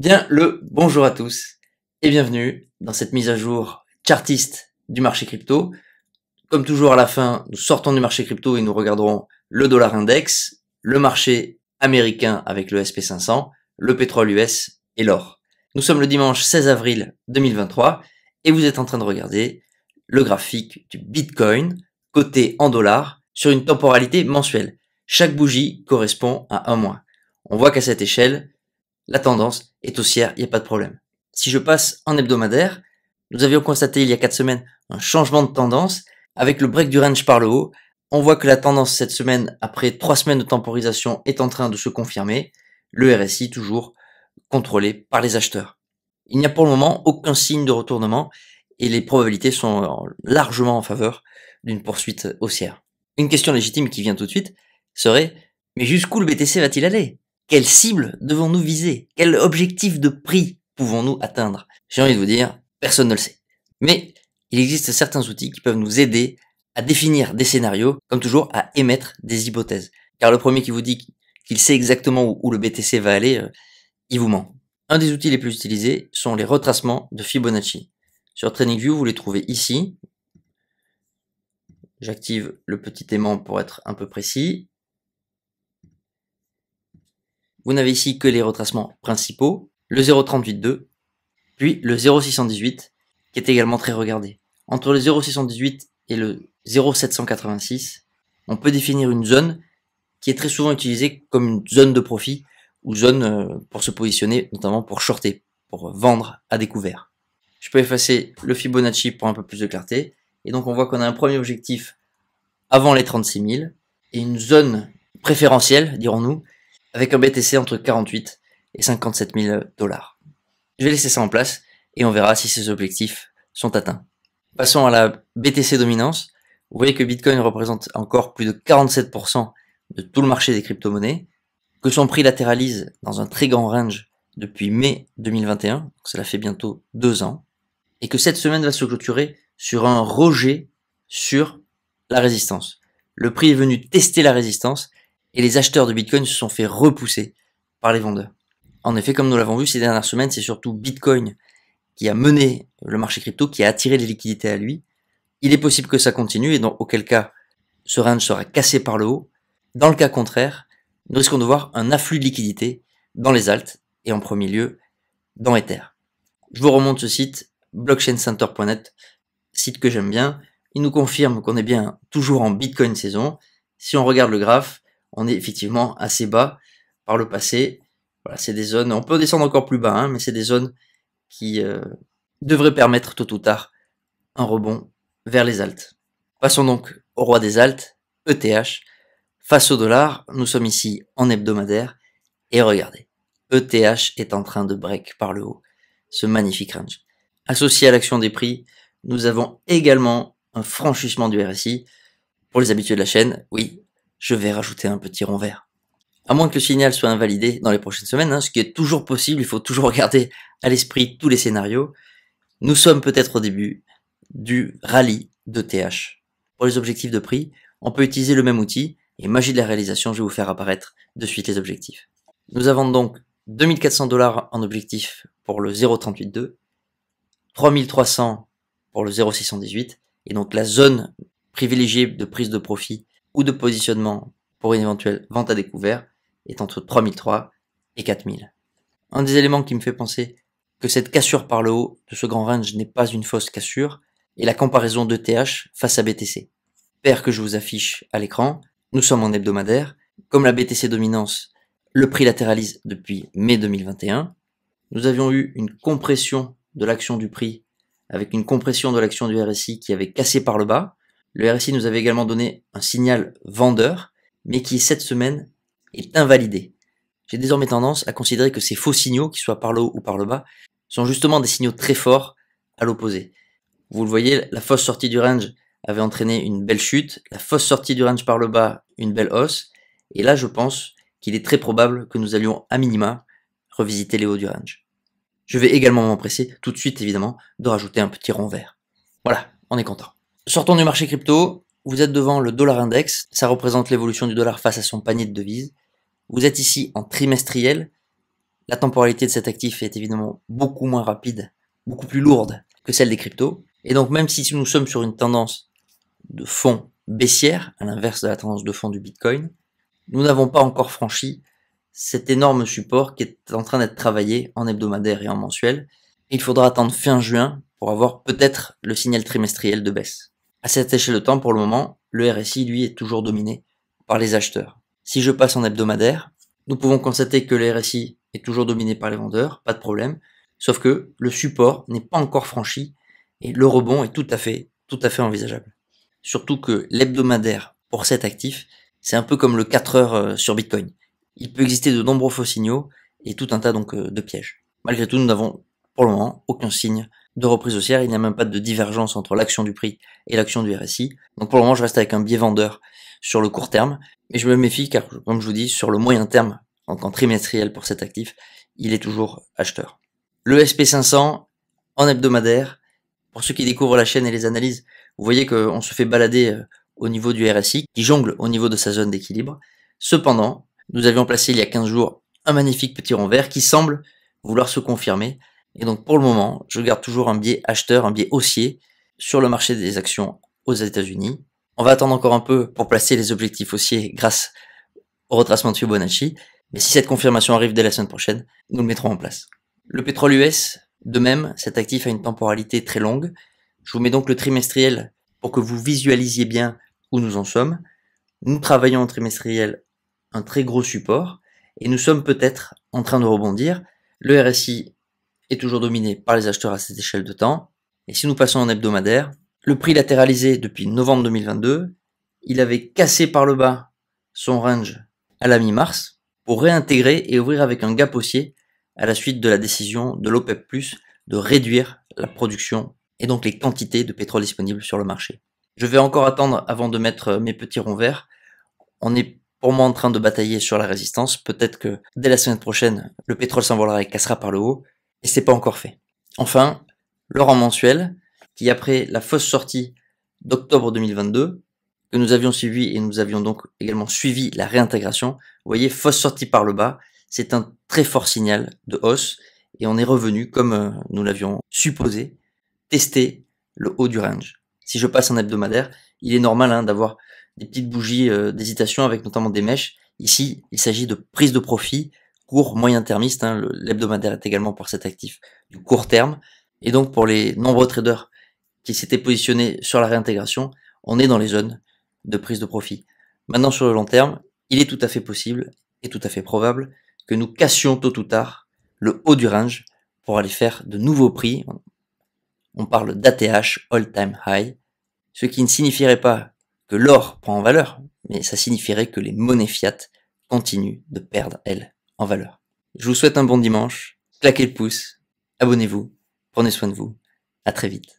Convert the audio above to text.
Bien le bonjour à tous et bienvenue dans cette mise à jour chartiste du marché crypto. Comme toujours à la fin, nous sortons du marché crypto et nous regarderons le dollar index, le marché américain avec le SP500, le pétrole US et l'or. Nous sommes le dimanche 16 avril 2023 et vous êtes en train de regarder le graphique du Bitcoin coté en dollars sur une temporalité mensuelle. Chaque bougie correspond à un mois. On voit qu'à cette échelle, la tendance est haussière, il n'y a pas de problème. Si je passe en hebdomadaire, nous avions constaté il y a 4 semaines un changement de tendance avec le break du range par le haut. On voit que la tendance cette semaine, après 3 semaines de temporisation, est en train de se confirmer. Le RSI toujours contrôlé par les acheteurs. Il n'y a pour le moment aucun signe de retournement et les probabilités sont largement en faveur d'une poursuite haussière. Une question légitime qui vient tout de suite serait: mais jusqu'où le BTC va-t-il aller? Quelle cible devons-nous viser? Quel objectif de prix pouvons-nous atteindre? J'ai envie de vous dire, personne ne le sait. Mais il existe certains outils qui peuvent nous aider à définir des scénarios, comme toujours à émettre des hypothèses. Car le premier qui vous dit qu'il sait exactement où le BTC va aller, il vous ment. Un des outils les plus utilisés sont les retracements de Fibonacci. Sur TradingView, vous les trouvez ici. J'active le petit aimant pour être un peu précis. Vous n'avez ici que les retracements principaux, le 0.382, puis le 0.618, qui est également très regardé. Entre le 0.618 et le 0.786, on peut définir une zone qui est très souvent utilisée comme une zone de profit, ou zone pour se positionner, notamment pour shorter, pour vendre à découvert. Je peux effacer le Fibonacci pour un peu plus de clarté, et donc on voit qu'on a un premier objectif avant les 36 000, et une zone préférentielle, dirons-nous, avec un BTC entre 48 et 57 000 dollars. Je vais laisser ça en place et on verra si ces objectifs sont atteints. Passons à la BTC dominance. Vous voyez que Bitcoin représente encore plus de 47% de tout le marché des crypto-monnaies, que son prix latéralise dans un très grand range depuis mai 2021, donc cela fait bientôt 2 ans, et que cette semaine va se clôturer sur un rejet sur la résistance. Le prix est venu tester la résistance et les acheteurs de Bitcoin se sont fait repousser par les vendeurs. En effet, comme nous l'avons vu ces dernières semaines, c'est surtout Bitcoin qui a mené le marché crypto, qui a attiré les liquidités à lui. Il est possible que ça continue et auquel cas ce range sera cassé par le haut. Dans le cas contraire, nous risquons de voir un afflux de liquidités dans les alts et en premier lieu dans Ether. Je vous remonte ce site, blockchaincenter.net, site que j'aime bien. Il nous confirme qu'on est bien toujours en Bitcoin saison. Si on regarde le graphe, on est effectivement assez bas par le passé. Voilà, c'est des zones, on peut descendre encore plus bas, mais c'est des zones qui devraient permettre tôt ou tard un rebond vers les alts. Passons donc au roi des alts, ETH. Face au dollar, nous sommes ici en hebdomadaire et regardez, ETH est en train de break par le haut, ce magnifique range. Associé à l'action des prix, nous avons également un franchissement du RSI. Pour les habitués de la chaîne, oui, je vais rajouter un petit rond vert. À moins que le signal soit invalidé dans les prochaines semaines, ce qui est toujours possible, il faut toujours garder à l'esprit tous les scénarios. Nous sommes peut-être au début du rallye d'ETH. Pour les objectifs de prix, on peut utiliser le même outil, et magie de la réalisation, je vais vous faire apparaître de suite les objectifs. Nous avons donc 2400 $ en objectif pour le 0.382, 3300 pour le 0.618, et donc la zone privilégiée de prise de profit ou de positionnement pour une éventuelle vente à découvert est entre 3003 et 4000. Un des éléments qui me fait penser que cette cassure par le haut de ce grand range n'est pas une fausse cassure est la comparaison d'ETH face à BTC. Paire que je vous affiche à l'écran, nous sommes en hebdomadaire. Comme la BTC dominance, le prix latéralise depuis mai 2021. Nous avions eu une compression de l'action du prix avec une compression de l'action du RSI qui avait cassé par le bas. Le RSI nous avait également donné un signal vendeur, mais qui cette semaine est invalidé. J'ai désormais tendance à considérer que ces faux signaux, qu'ils soient par le haut ou par le bas, sont justement des signaux très forts à l'opposé. Vous le voyez, la fausse sortie du range avait entraîné une belle chute, la fausse sortie du range par le bas, une belle hausse, et là je pense qu'il est très probable que nous allions à minima revisiter les hauts du range. Je vais également m'empresser tout de suite évidemment de rajouter un petit rond vert. Voilà, on est content. Sortons du marché crypto, vous êtes devant le dollar index, ça représente l'évolution du dollar face à son panier de devises. Vous êtes ici en trimestriel, La temporalité de cet actif est évidemment beaucoup moins rapide, beaucoup plus lourde que celle des cryptos. Et donc même si nous sommes sur une tendance de fond baissière, à l'inverse de la tendance de fond du Bitcoin, nous n'avons pas encore franchi cet énorme support qui est en train d'être travaillé en hebdomadaire et en mensuel. Il faudra attendre fin juin pour avoir peut-être le signal trimestriel de baisse. À cette échelle de temps, pour le moment, le RSI, lui, est toujours dominé par les acheteurs. Si je passe en hebdomadaire, nous pouvons constater que le RSI est toujours dominé par les vendeurs, pas de problème, sauf que le support n'est pas encore franchi et le rebond est tout à fait envisageable. Surtout que l'hebdomadaire pour cet actif, c'est un peu comme le 4 heures sur Bitcoin. Il peut exister de nombreux faux signaux et tout un tas donc de pièges. Malgré tout, nous n'avons pour le moment aucun signe de reprise haussière, il n'y a même pas de divergence entre l'action du prix et l'action du RSI. Donc pour le moment, je reste avec un biais vendeur sur le court terme, mais je me méfie car, comme je vous dis, sur le moyen terme, donc en trimestriel pour cet actif, il est toujours acheteur. Le SP500 en hebdomadaire, pour ceux qui découvrent la chaîne et les analyses, vous voyez qu'on se fait balader au niveau du RSI, qui jongle au niveau de sa zone d'équilibre. Cependant, nous avions placé il y a 15 jours un magnifique petit rond vert qui semble vouloir se confirmer. Et donc pour le moment, je garde toujours un biais acheteur, un biais haussier sur le marché des actions aux États-Unis. On va attendre encore un peu pour placer les objectifs haussiers grâce au retracement de Fibonacci. Mais si cette confirmation arrive dès la semaine prochaine, nous le mettrons en place. Le pétrole US, de même, cet actif a une temporalité très longue. Je vous mets donc le trimestriel pour que vous visualisiez bien où nous en sommes. Nous travaillons en trimestriel un très gros support et nous sommes peut-être en train de rebondir. Le RSI est toujours dominé par les acheteurs à cette échelle de temps. Et si nous passons en hebdomadaire, le prix latéralisé depuis novembre 2022, il avait cassé par le bas son range à la mi-mars pour réintégrer et ouvrir avec un gap haussier à la suite de la décision de l'OPEP+, de réduire la production et donc les quantités de pétrole disponibles sur le marché. Je vais encore attendre avant de mettre mes petits ronds verts. On est pour moi en train de batailler sur la résistance. Peut-être que dès la semaine prochaine, le pétrole s'envolera et cassera par le haut. Et c'est pas encore fait. Enfin, le rang mensuel, qui après la fausse sortie d'octobre 2022, que nous avions suivi et nous avions donc également suivi la réintégration. Vous voyez, fausse sortie par le bas, c'est un très fort signal de hausse et on est revenu, comme nous l'avions supposé, tester le haut du range. Si je passe en hebdomadaire, il est normal d'avoir des petites bougies d'hésitation avec notamment des mèches. Ici, il s'agit de prise de profit court, moyen termiste. L'hebdomadaire est également pour cet actif du court terme. Et donc pour les nombreux traders qui s'étaient positionnés sur la réintégration, on est dans les zones de prise de profit. Maintenant sur le long terme, il est tout à fait possible et tout à fait probable que nous cassions tôt ou tard le haut du range pour aller faire de nouveaux prix. On parle d'ATH, all-time high, ce qui ne signifierait pas que l'or prend en valeur, mais ça signifierait que les monnaies fiat continuent de perdre, elles, en valeur. Je vous souhaite un bon dimanche, claquez le pouce, abonnez-vous, prenez soin de vous, à très vite.